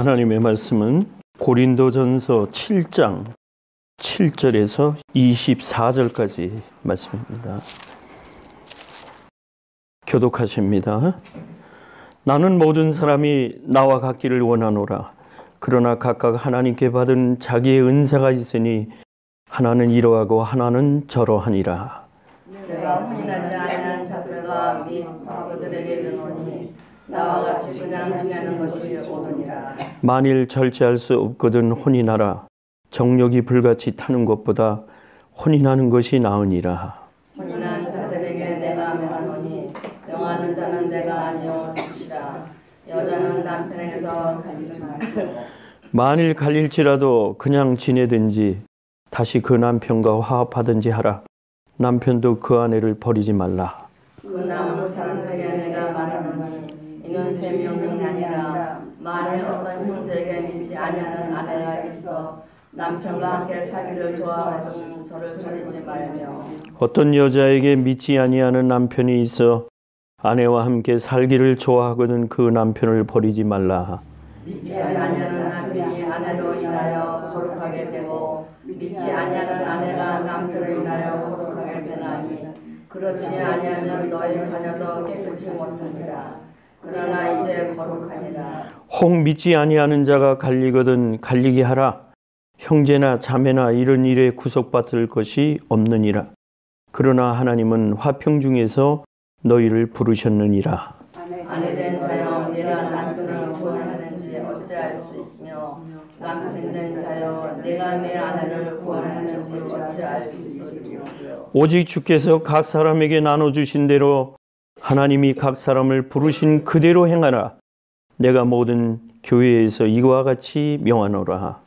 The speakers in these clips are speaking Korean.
하나님의 말씀은 고린도전서 7장 7절에서 24절까지 말씀입니다. 교독하십니다. 나는 모든 사람이 나와 같기를 원하노라. 그러나 각각 하나님께 받은 자기의 은사가 있으니 하나는 이러하고 하나는 저러하니라. 내가 혼인하지 아니한 자들과 및 바보들에게 이르노니 나와 같이 그냥 지내는 것이 옳으니라. 만일 절제할 수 없거든 혼인하라. 정욕이 불같이 타는 것보다 혼인하는 것이 나으니라. 혼인한 자들에게 내가 명하노니 명하는 자는 내가 아니요 주시라. 여자는 남편에게서 갈리지 말고 만일 갈릴지라도 그냥 지내든지 다시 그 남편과 화합하든지 하라. 남편도 그 아내를 버리지 말라. 그 남은 사람들에게 내가 말하노니 이는 제 명령이 아니라 만일 어떤 형제에게 믿지 아니하는 아내가 있어 남편과 함께 살기를 좋아하거든 저를 버리지 말며 어떤 여자에게 믿지 아니하는 남편이 있어 아내와 함께 살기를 좋아하거든 그 남편을 버리지 말라. 믿지 아니하는 남편이 아내로 인하여 거룩하게 되고 믿지 아니하는 아내가 남편으로 인하여 거룩하게 되나니 그렇지 아니하면 너희 자녀도 깨끗이 못하니라. 그러나 이제 거룩하니라. 혹 믿지 아니하는 자가 갈리거든 갈리게 하라. 형제나 자매나 이런 일에 구속받을 것이 없느니라. 그러나 하나님은 화평 중에서 너희를 부르셨느니라. 아내된 자여 내가 남편을 구원하는지 어찌할 수 있으며 남편된 자여 내가 내 아내를 구원하는지 어찌할 수 있으리요. 오직 주께서 각 사람에게 나눠주신 대로 하나님이 각 사람을 부르신 그대로 행하라. 내가 모든 교회에서 이와 같이 명하노라.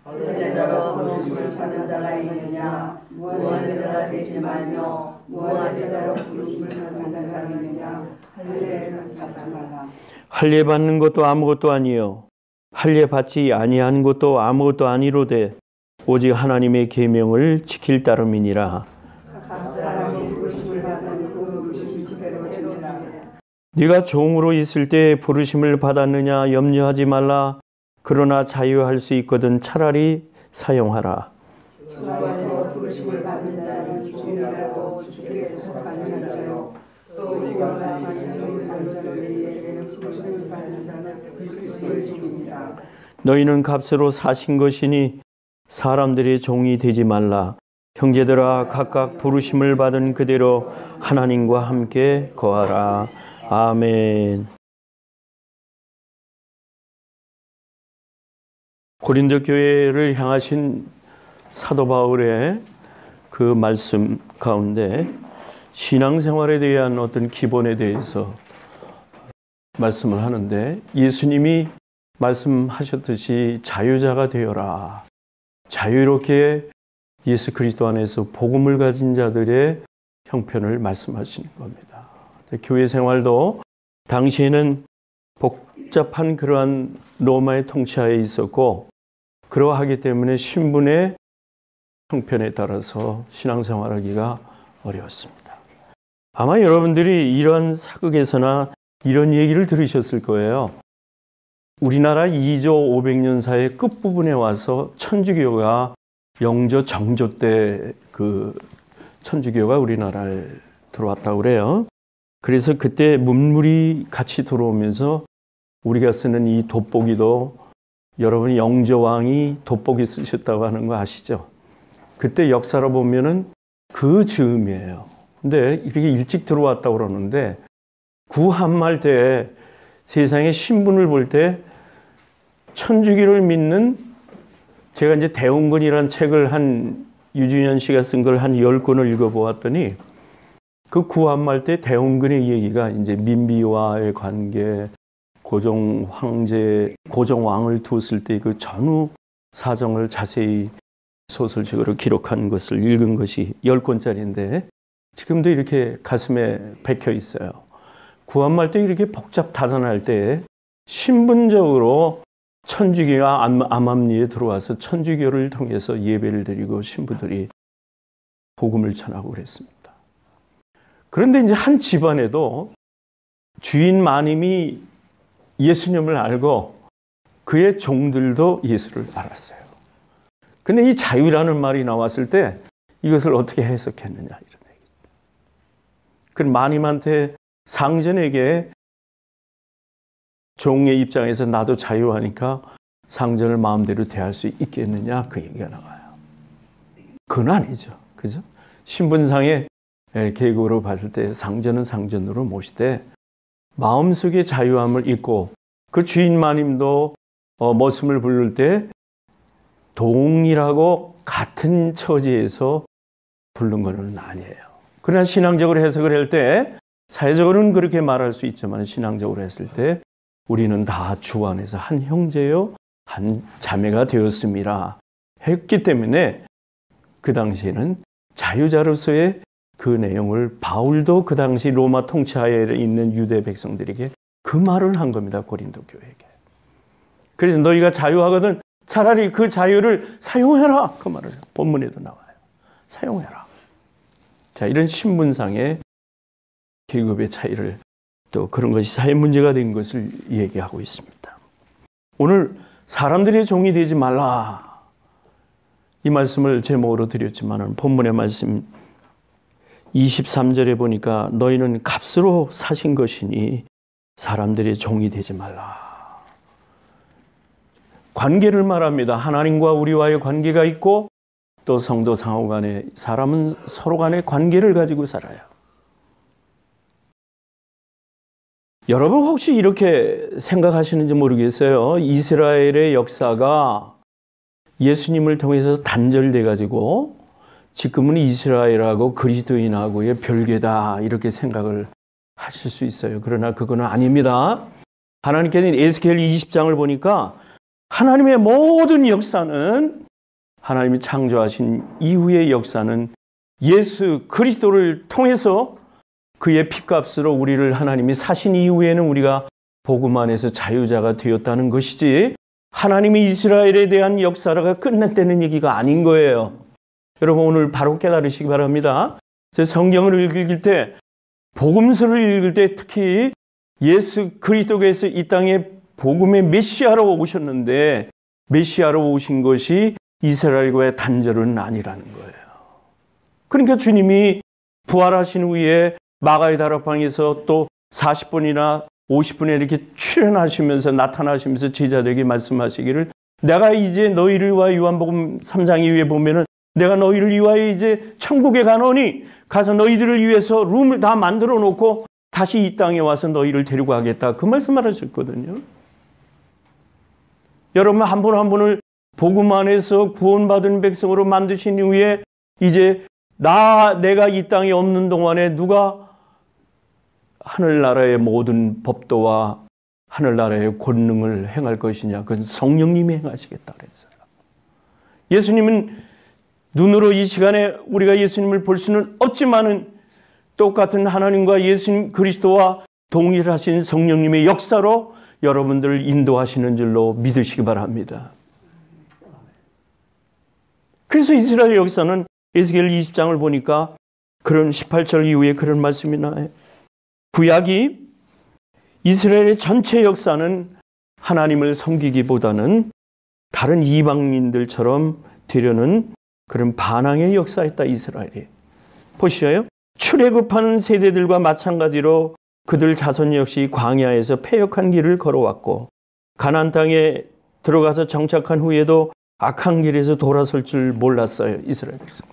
할례자로 부르심을 받은 자가 있느냐 무할례자가 되지 말며 무할례자로 부르심을 받은 자가 있느냐 할례를 받지 말라. 할례 받는 것도 아무것도 아니요 할례 받지 아니한 것도 아무것도 아니로되 오직 하나님의 계명을 지킬 따름이니라. 각 사람이 부르심을 받는 그 부르심 그대로 전체라. 네가 종으로 있을 때 부르심을 받았느냐 염려하지 말라. 그러나 자유할 수 있거든 차라리 사용하라. 수하에서 부르심을 받는 자는 종이라도 주께 속한 자요 또 우리가 자기 자녀들에게 부르심을 받는 자는 그리스도의 종이니라. 너희는 값으로 사신 것이니 사람들의 종이 되지 말라. 형제들아 각각 부르심을 받은 그대로 하나님과 함께 거하라. 아멘. 고린도 교회를 향하신 사도 바울의 그 말씀 가운데 신앙생활에 대한 어떤 기본에 대해서 말씀을 하는데 예수님이 말씀하셨듯이 자유자가 되어라. 자유롭게 예수 그리스도 안에서 복음을 가진 자들의 형편을 말씀하시는 겁니다. 교회 생활도 당시에는 복잡한 그러한 로마의 통치하에 있었고 그러하기 때문에 신분의 형편에 따라서 신앙생활하기가 어려웠습니다. 아마 여러분들이 이런 사극에서나 이런 얘기를 들으셨을 거예요. 우리나라 2조 500년사의 끝부분에 와서 천주교가 영조 정조 때 그 천주교가 우리나라에 들어왔다고 그래요. 그래서 그때 문물이 같이 들어오면서 우리가 쓰는 이 돋보기도 여러분이 영조왕이 돋보기 쓰셨다고 하는 거 아시죠? 그때 역사로 보면은 그 즈음이에요. 근데 이렇게 일찍 들어왔다고 그러는데 구한말 때 세상의 신분을 볼 때 천주교를 믿는 제가 이제 대웅근이라는 책을 한 유준현 씨가 쓴 걸 한 10권을 읽어보았더니 그 구한말 때 대웅근의 얘기가 이제 민비와의 관계, 고종 황제, 고종 왕을 두었을 때 그 전후 사정을 자세히 소설적으로 기록한 것을 읽은 것이 10권짜리인데 지금도 이렇게 가슴에 박혀 있어요. 구한말 때 이렇게 복잡다단할 때 신분적으로 천주교가 암암리에 들어와서 천주교를 통해서 예배를 드리고 신부들이 복음을 전하고 그랬습니다. 그런데 이제 한 집안에도 주인 마님이 예수님을 알고 그의 종들도 예수를 알았어요. 근데 이 자유라는 말이 나왔을 때 이것을 어떻게 해석했느냐 이런 얘기. 그럼 마님한테 상전에게 종의 입장에서 나도 자유하니까 상전을 마음대로 대할 수 있겠느냐 그 얘기가 나와요. 그건 아니죠. 그죠? 신분상의 계급으로 봤을 때 상전은 상전으로 모시되 마음속의 자유함을 잊고 그 주인 마님도 머슴을 부를 때 동일하고 같은 처지에서 부른 것은 아니에요. 그러나 신앙적으로 해석을 할 때 사회적으로는 그렇게 말할 수 있지만 신앙적으로 했을 때 우리는 다 주 안에서 한 형제요 한 자매가 되었습니다 했기 때문에 그 당시에는 자유자로서의 그 내용을 바울도 그 당시 로마 통치하에 있는 유대 백성들에게 그 말을 한 겁니다. 고린도 교회에게. 그래서 너희가 자유하거든 차라리 그 자유를 사용해라. 그 말을 본문에도 나와요. 사용해라. 자, 이런 신분상의 계급의 차이를 또 그런 것이 사회 문제가 된 것을 얘기하고 있습니다. 오늘 사람들의 종이 되지 말라. 이 말씀을 제목으로 드렸지만 본문의 말씀 23절에 보니까 너희는 값으로 사신 것이니 사람들의 종이 되지 말라. 관계를 말합니다. 하나님과 우리와의 관계가 있고 또 성도 상호 간에 사람은 서로 간의 관계를 가지고 살아요. 여러분 혹시 이렇게 생각하시는지 모르겠어요. 이스라엘의 역사가 예수님을 통해서 단절돼 가지고 지금은 이스라엘하고 그리스도인하고의 별개다 이렇게 생각을 하실 수 있어요. 그러나 그거는 아닙니다. 하나님께서는 에스겔 20장을 보니까 하나님의 모든 역사는 하나님이 창조하신 이후의 역사는 예수 그리스도를 통해서 그의 피값으로 우리를 하나님이 사신 이후에는 우리가 복음 안에서 자유자가 되었다는 것이지 하나님이 이스라엘에 대한 역사가 끝났다는 얘기가 아닌 거예요. 여러분 오늘 바로 깨달으시기 바랍니다. 성경을 읽을 때 복음서를 읽을 때 특히 예수 그리스도께서 이 땅에 복음의 메시아로 오셨는데 메시아로 오신 것이 이스라엘과의 단절은 아니라는 거예요. 그러니까 주님이 부활하신 후에 마가의 다락방에서 또 40분이나 50분에 이렇게 출현하시면서 나타나시면서 제자들에게 말씀하시기를 내가 이제 너희를 위하여 요한복음 3장 이후에 보면은 내가 너희를 위하여 이제 천국에 가노니 가서 너희들을 위해서 룸을 다 만들어 놓고 다시 이 땅에 와서 너희를 데리고 가겠다. 그 말씀을 하셨거든요. 여러분 한 분 한 분을 복음 안에서 구원받은 백성으로 만드신 이후에 이제 내가 이 땅에 없는 동안에 누가 하늘나라의 모든 법도와 하늘나라의 권능을 행할 것이냐. 그건 성령님이 행하시겠다 그랬어요. 예수님은 눈으로 이 시간에 우리가 예수님을 볼 수는 없지만은 똑같은 하나님과 예수님 그리스도와 동일하신 성령님의 역사로 여러분들을 인도하시는 줄로 믿으시기 바랍니다. 그래서 이스라엘 역사는 에스겔 20장을 보니까 그런 18절 이후에 그런 말씀이 나와요. 구약이 이스라엘의 전체 역사는 하나님을 섬기기보다는 다른 이방인들처럼 되려는 그런 반항의 역사였다. 이스라엘이. 보시죠. 출애굽하는 세대들과 마찬가지로 그들 자손 역시 광야에서 패역한 길을 걸어왔고 가나안 땅에 들어가서 정착한 후에도 악한 길에서 돌아설 줄 몰랐어요. 이스라엘 백성.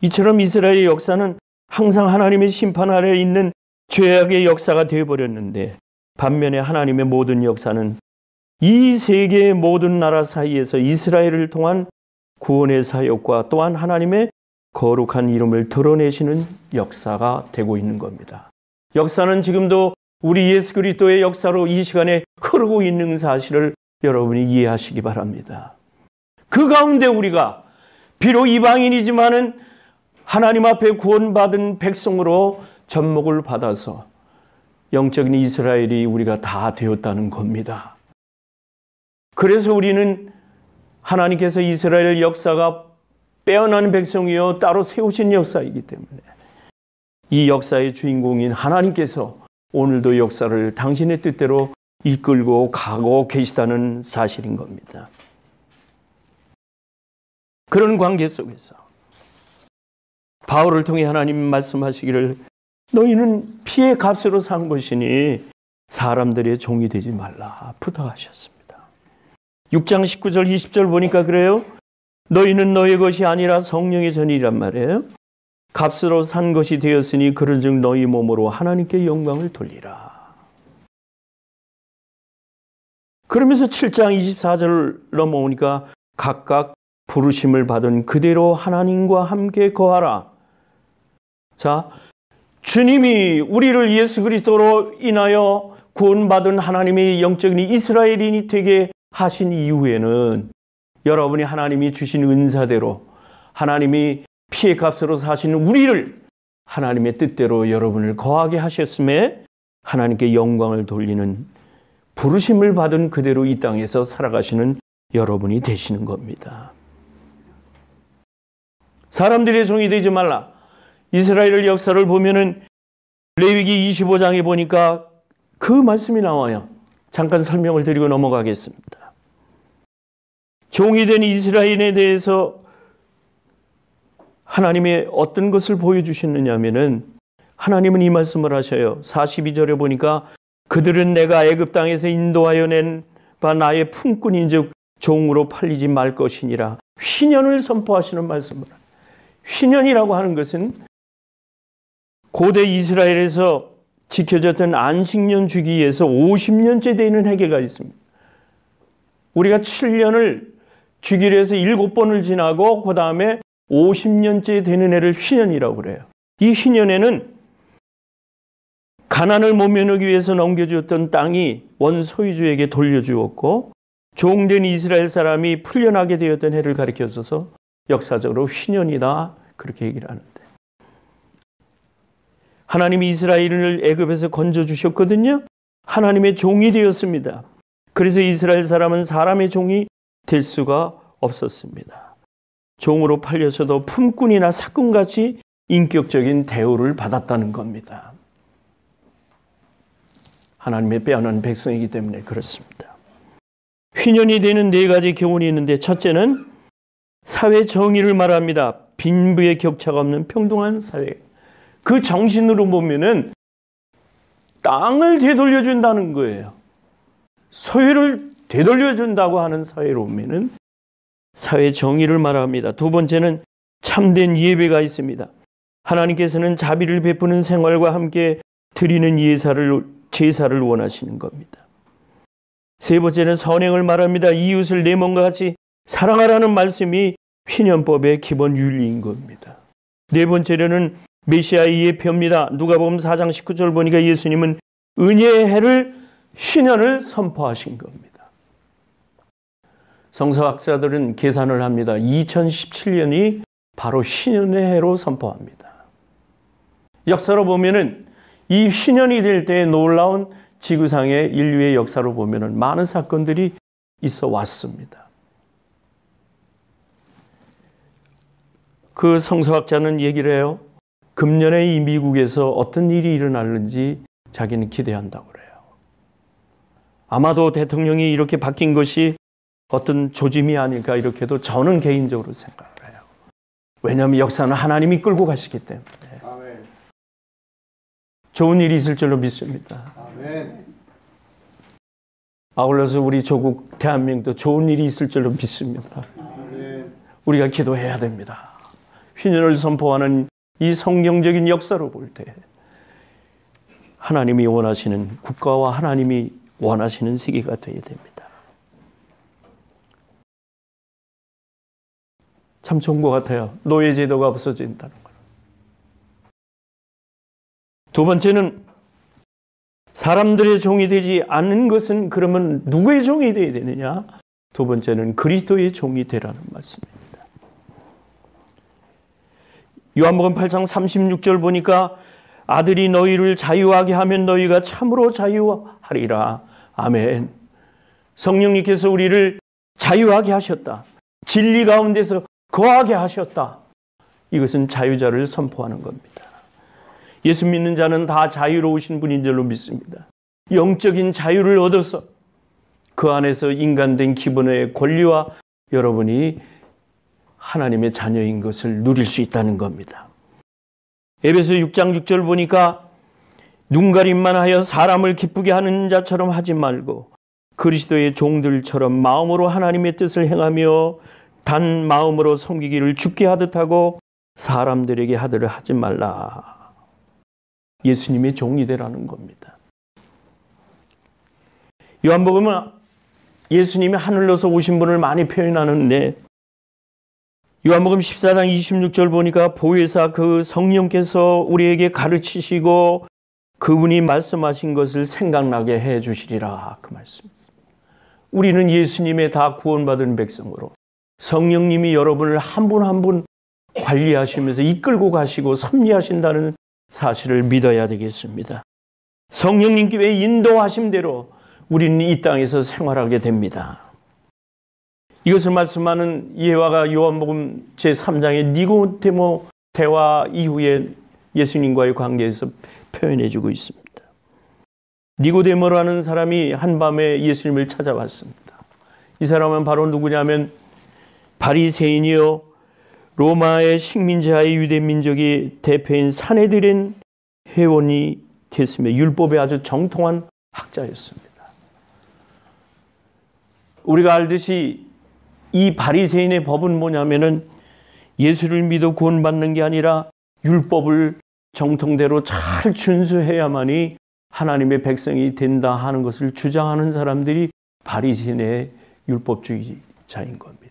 이처럼 이스라엘의 역사는 항상 하나님의 심판 아래에 있는 죄악의 역사가 되어버렸는데 반면에 하나님의 모든 역사는 이 세계의 모든 나라 사이에서 이스라엘을 통한 구원의 사역과 또한 하나님의 거룩한 이름을 드러내시는 역사가 되고 있는 겁니다. 역사는 지금도 우리 예수 그리스도의 역사로 이 시간에 흐르고 있는 사실을 여러분이 이해하시기 바랍니다. 그 가운데 우리가 비록 이방인이지만은 하나님 앞에 구원받은 백성으로 접목을 받아서 영적인 이스라엘이 우리가 다 되었다는 겁니다. 그래서 우리는 하나님께서 이스라엘 역사가 빼어난 백성이요 따로 세우신 역사이기 때문에 이 역사의 주인공인 하나님께서 오늘도 역사를 당신의 뜻대로 이끌고 가고 계시다는 사실인 겁니다. 그런 관계 속에서 바울을 통해 하나님 말씀하시기를 너희는 피의 값으로 산 것이니 사람들의 종이 되지 말라 부탁하셨습니다. 6장 19절 20절 보니까 그래요. 너희는 너희 것이 아니라 성령의 전이란 말이에요. 값으로 산 것이 되었으니 그런즉 너희 몸으로 하나님께 영광을 돌리라. 그러면서 7장 24절 넘어오니까 각각 부르심을 받은 그대로 하나님과 함께 거하라. 자, 주님이 우리를 예수 그리스도로 인하여 구원받은 하나님의 영적인 이스라엘인이 되게 하신 이후에는 여러분이 하나님이 주신 은사대로 하나님이 피의 값으로 사신 우리를 하나님의 뜻대로 여러분을 거하게 하셨음에 하나님께 영광을 돌리는 부르심을 받은 그대로 이 땅에서 살아가시는 여러분이 되시는 겁니다. 사람들의 종이 되지 말라. 이스라엘 역사를 보면은 레위기 25장에 보니까 그 말씀이 나와요. 잠깐 설명을 드리고 넘어가겠습니다. 종이 된 이스라엘에 대해서 하나님의 어떤 것을 보여주셨느냐 하면은 하나님은 이 말씀을 하셔요. 42절에 보니까 그들은 내가 애굽 땅에서 인도하여 낸 바 나의 품꾼인즉 종으로 팔리지 말 것이니라. 휘년을 선포하시는 말씀을. 휘년이라고 하는 것은 고대 이스라엘에서 지켜졌던 안식년 주기에서 50년째 되는 해계가 있습니다. 우리가 7년을 주기로 해서 7번을 지나고 그 다음에 50년째 되는 해를 휘년이라고 그래요. 이 휘년에는 가난을 모면하기 위해서 넘겨주었던 땅이 원소유주에게 돌려주었고 종된 이스라엘 사람이 풀려나게 되었던 해를 가리켜줘서 역사적으로 휘년이다 그렇게 얘기를 하는데 하나님이 이스라엘을 애굽에서 건져주셨거든요. 하나님의 종이 되었습니다. 그래서 이스라엘 사람은 사람의 종이 될 수가 없었습니다. 종으로 팔려서도 품꾼이나 사꾼같이 인격적인 대우를 받았다는 겁니다. 하나님의 빼앗는 백성이기 때문에 그렇습니다. 휘년이 되는 네 가지 교훈이 있는데 첫째는 사회 정의를 말합니다. 빈부의 격차가 없는 평등한 사회. 그 정신으로 보면은 땅을 되돌려준다는 거예요. 소유를 되돌려준다고 하는 사회로 보면은 사회 정의를 말합니다. 두 번째는 참된 예배가 있습니다. 하나님께서는 자비를 베푸는 생활과 함께 드리는 제사를 원하시는 겁니다. 세 번째는 선행을 말합니다. 이웃을 내 몸과 같이 사랑하라는 말씀이 휘년법의 기본 윤리인 겁니다. 네 번째로는 메시아의 예표입니다. 누가복음 4장 19절 보니까 예수님은 은혜의 해를 휘년을 선포하신 겁니다. 성서학자들은 계산을 합니다. 2017년이 바로 휘년의 해로 선포합니다. 역사로 보면은 이 휘년이 될 때의 놀라운 지구상의 인류의 역사로 보면은 많은 사건들이 있어 왔습니다. 그 성서학자는 얘기를 해요. 금년에 이 미국에서 어떤 일이 일어날는지 자기는 기대한다고 그래요. 아마도 대통령이 이렇게 바뀐 것이 어떤 조짐이 아닐까 이렇게도 저는 개인적으로 생각을 해요. 왜냐하면 역사는 하나님이 끌고 가시기 때문에. 아멘. 좋은 일이 있을 줄로 믿습니다. 아멘. 아울러서 우리 조국 대한민국도 좋은 일이 있을 줄로 믿습니다. 아멘. 우리가 기도해야 됩니다. 휘년을 선포하는 이 성경적인 역사로 볼 때 하나님이 원하시는 국가와 하나님이 원하시는 세계가 되어야 됩니다. 참 좋은 것 같아요. 노예제도가 없어진다는 것. 두 번째는 사람들의 종이 되지 않는 것은 그러면 누구의 종이 되어야 되느냐? 두 번째는 그리스도의 종이 되라는 말씀입니다. 요한복음 8장 36절 보니까 아들이 너희를 자유하게 하면 너희가 참으로 자유하리라. 아멘. 성령님께서 우리를 자유하게 하셨다. 진리 가운데서 거하게 하셨다. 이것은 자유자를 선포하는 겁니다. 예수 믿는 자는 다 자유로우신 분인 줄로 믿습니다. 영적인 자유를 얻어서 그 안에서 인간된 기본의 권리와 여러분이 하나님의 자녀인 것을 누릴 수 있다는 겁니다. 에베소 6장 6절 보니까 눈가림만 하여 사람을 기쁘게 하는 자처럼 하지 말고 그리스도의 종들처럼 마음으로 하나님의 뜻을 행하며 단 마음으로 섬기기를 주께 하듯 하고 사람들에게 하듯 하지 말라. 예수님의 종이 되라는 겁니다. 요한복음은 예수님이 하늘로서 오신 분을 많이 표현하는데 요한복음 14장 26절 보니까 보혜사 그 성령께서 우리에게 가르치시고 그분이 말씀하신 것을 생각나게 해 주시리라. 그 말씀입니다. 우리는 예수님의 다 구원받은 백성으로 성령님이 여러분을 한 분 한 분 관리하시면서 이끌고 가시고 섭리하신다는 사실을 믿어야 되겠습니다. 성령님께 인도하심대로 우리는 이 땅에서 생활하게 됩니다. 이것을 말씀하는 예화가 요한복음 제3장의 니고데모 대화 이후에 예수님과의 관계에서 표현해주고 있습니다. 니고데모라는 사람이 한밤에 예수님을 찾아왔습니다. 이 사람은 바로 누구냐면 바리새인이요 로마의 식민지하의 유대 민족이 대표인 산헤드린 회원이 됐으며 율법에 아주 정통한 학자였습니다. 우리가 알듯이 이 바리새인의 법은 뭐냐면은 예수를 믿어 구원받는 게 아니라 율법을 정통대로 잘 준수해야만이 하나님의 백성이 된다 하는 것을 주장하는 사람들이 바리새인의 율법주의자인 겁니다.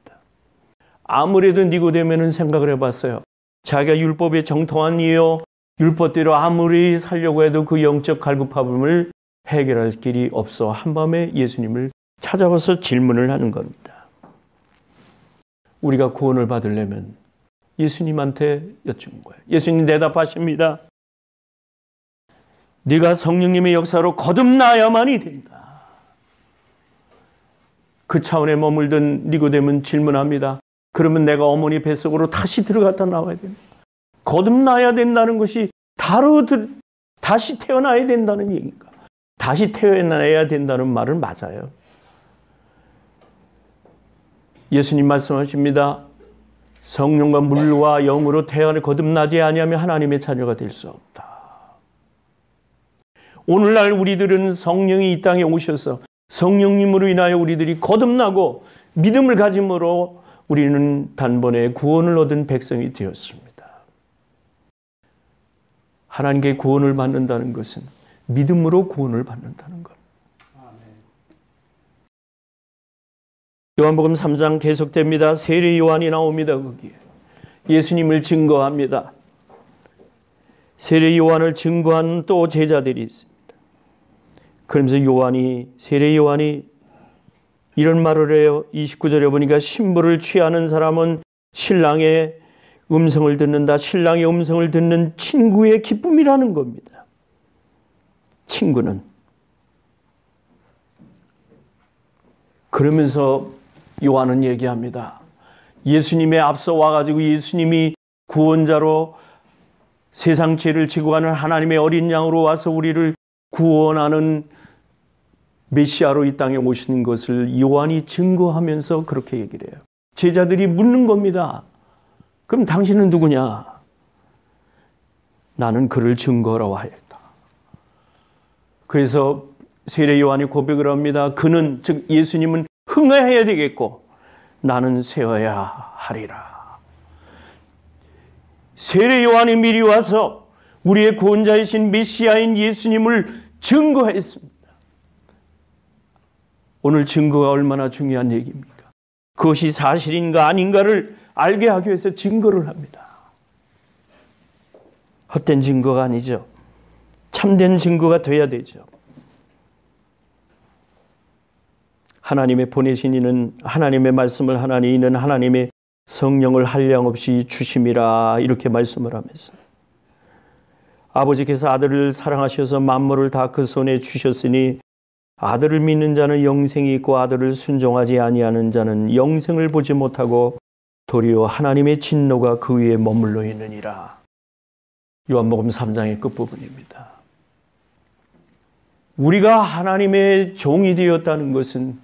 아무래도 니고데모는 생각을 해봤어요. 자기가 율법에 정통한 이요 율법대로 아무리 살려고 해도 그 영적 갈급함을 해결할 길이 없어 한밤에 예수님을 찾아와서 질문을 하는 겁니다. 우리가 구원을 받으려면 예수님한테 여쭌 거예요. 예수님 대답하십니다. 네가 성령님의 역사로 거듭나야만이 된다. 그 차원에 머물던 니고데모는 질문합니다. 그러면 내가 어머니 뱃속으로 다시 들어갔다 나와야 된다. 거듭나야 된다는 것이 다시 태어나야 된다는 얘기인가? 다시 태어나야 된다는 말은 맞아요. 예수님 말씀하십니다. 성령과 물과 영으로 태어나 거듭나지 아니하면 하나님의 자녀가 될 수 없다. 오늘날 우리들은 성령이 이 땅에 오셔서 성령님으로 인하여 우리들이 거듭나고 믿음을 가짐으로 우리는 단번에 구원을 얻은 백성이 되었습니다. 하나님께 구원을 받는다는 것은 믿음으로 구원을 받는다는 것. 요한복음 3장 계속됩니다. 세례 요한이 나옵니다. 거기에 예수님을 증거합니다. 세례 요한을 증거한 또 제자들이 있습니다. 그러면서 세례 요한이 이런 말을 해요. 29절에 보니까 신부를 취하는 사람은 신랑의 음성을 듣는다. 신랑의 음성을 듣는 친구의 기쁨이라는 겁니다. 친구는. 그러면서 요한은 얘기합니다. 예수님의 앞서 와가지고 예수님이 구원자로 세상 죄를 지고 가는 하나님의 어린 양으로 와서 우리를 구원하는 메시아로 이 땅에 오신 것을 요한이 증거하면서 그렇게 얘기를 해요. 제자들이 묻는 겁니다. 그럼 당신은 누구냐? 나는 그를 증거하라고 하였다. 그래서 세례 요한이 고백을 합니다. 그는 즉 예수님은 흥해야 되겠고 나는 세워야 하리라. 세례 요한이 미리 와서 우리의 구원자이신 메시아인 예수님을 증거했습니다. 오늘 증거가 얼마나 중요한 얘기입니까? 그것이 사실인가 아닌가를 알게 하기 위해서 증거를 합니다. 헛된 증거가 아니죠. 참된 증거가 돼야 되죠. 하나님의 보내신 이는 하나님의 말씀을 하나니 이는 하나님의 성령을 한량없이 주심이라 이렇게 말씀을 하면서 아버지께서 아들을 사랑하셔서 만물을 다 그 손에 주셨으니 아들을 믿는 자는 영생이 있고 아들을 순종하지 아니하는 자는 영생을 보지 못하고 도리어 하나님의 진노가 그 위에 머물러 있느니라. 요한복음 3장의 끝부분입니다. 우리가 하나님의 종이 되었다는 것은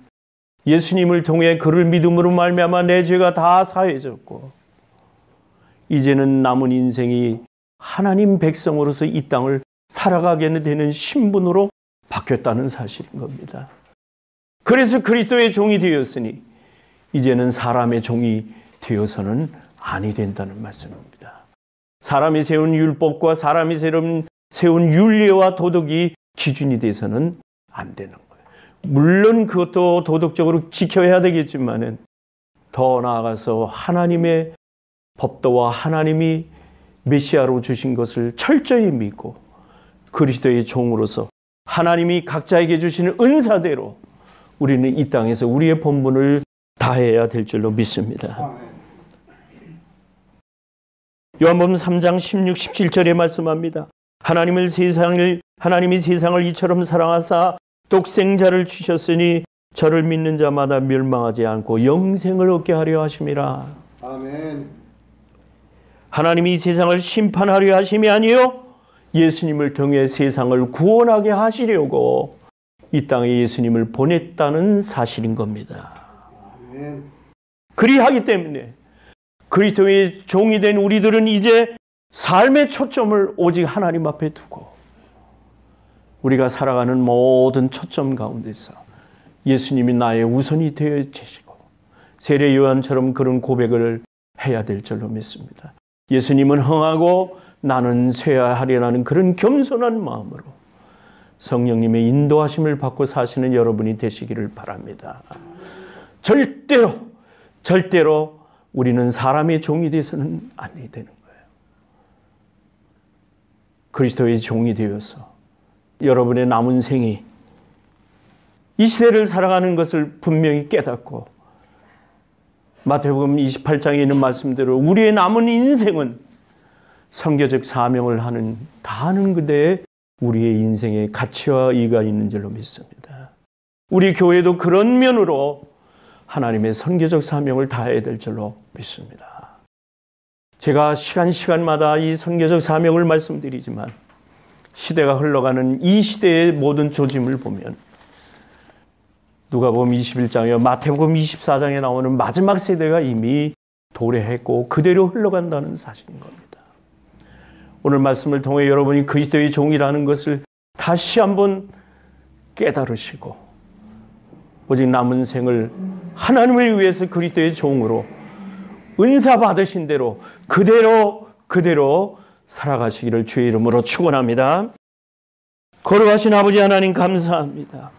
예수님을 통해 그를 믿음으로 말미암아 내 죄가 다 사해졌고 이제는 남은 인생이 하나님 백성으로서 이 땅을 살아가게 되는 신분으로 바뀌었다는 사실인 겁니다. 그래서 그리스도의 종이 되었으니 이제는 사람의 종이 되어서는 아니 된다는 말씀입니다. 사람이 세운 율법과 사람이 세운 윤리와 도덕이 기준이 돼서는 안 되는 거예요. 물론 그것도 도덕적으로 지켜야 되겠지만은 더 나아가서 하나님의 법도와 하나님이 메시아로 주신 것을 철저히 믿고 그리스도의 종으로서 하나님이 각자에게 주시는 은사대로 우리는 이 땅에서 우리의 본분을 다해야 될 줄로 믿습니다. 요한복음 3장 16, 17절에 말씀합니다. 하나님이 세상을 이처럼 사랑하사 독생자를 주셨으니 저를 믿는 자마다 멸망하지 않고 영생을 얻게 하려 하심이라. 아멘. 하나님이 세상을 심판하려 하심이 아니요 예수님을 통해 세상을 구원하게 하시려고 이 땅에 예수님을 보냈다는 사실인 겁니다. 아멘. 그리하기 때문에 그리스도의 종이 된 우리들은 이제 삶의 초점을 오직 하나님 앞에 두고 우리가 살아가는 모든 초점 가운데서 예수님이 나의 우선이 되어 계시고 세례 요한처럼 그런 고백을 해야 될 줄로 믿습니다. 예수님은 흥하고 나는 쇠하리라는 그런 겸손한 마음으로 성령님의 인도하심을 받고 사시는 여러분이 되시기를 바랍니다. 절대로 우리는 사람의 종이 돼서는 안 되는 거예요. 그리스도의 종이 되어서 여러분의 남은 생이 이 시대를 살아가는 것을 분명히 깨닫고 마태복음 28장에 있는 말씀대로 우리의 남은 인생은 선교적 사명을 다하는 그대에 우리의 인생에 가치와 의의가 있는 줄로 믿습니다. 우리 교회도 그런 면으로 하나님의 선교적 사명을 다해야 될 줄로 믿습니다. 제가 시간마다 이 선교적 사명을 말씀드리지만 시대가 흘러가는 이 시대의 모든 조짐을 보면 누가복음 21장이요 마태복음 24장에 나오는 마지막 세대가 이미 도래했고 그대로 흘러간다는 사실인 겁니다. 오늘 말씀을 통해 여러분이 그리스도의 종이라는 것을 다시 한번 깨달으시고 오직 남은 생을 하나님을 위해서 그리스도의 종으로 은사 받으신 대로 그대로 살아가시기를 주의 이름으로 축원합니다. 거룩하신 아버지 하나님 감사합니다.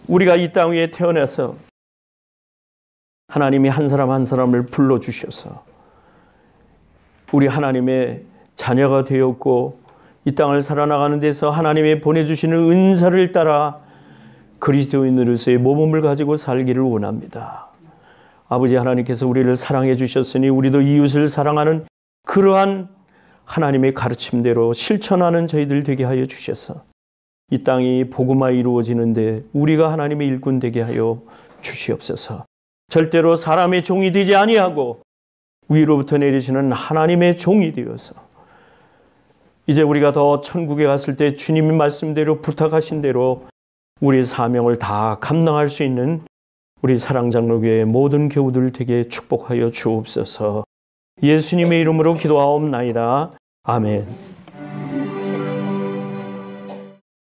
우리가 이 땅 위에 태어나서 하나님이 한 사람 한 사람을 불러주셔서 우리 하나님의 자녀가 되었고 이 땅을 살아나가는 데서 하나님의 보내주시는 은사를 따라 그리스도인으로서의 모범을 가지고 살기를 원합니다. 아버지 하나님께서 우리를 사랑해 주셨으니 우리도 이웃을 사랑하는 그러한 하나님의 가르침대로 실천하는 저희들 되게 하여 주셔서 이 땅이 복음화 이루어지는데 우리가 하나님의 일꾼 되게 하여 주시옵소서. 절대로 사람의 종이 되지 아니하고 위로부터 내리시는 하나님의 종이 되어서 이제 우리가 더 천국에 갔을 때 주님의 말씀대로 부탁하신 대로 우리의 사명을 다 감당할 수 있는 우리 사랑장로교회의 모든 교우들 되게 축복하여 주옵소서. 예수님의 이름으로 기도하옵나이다. 아멘.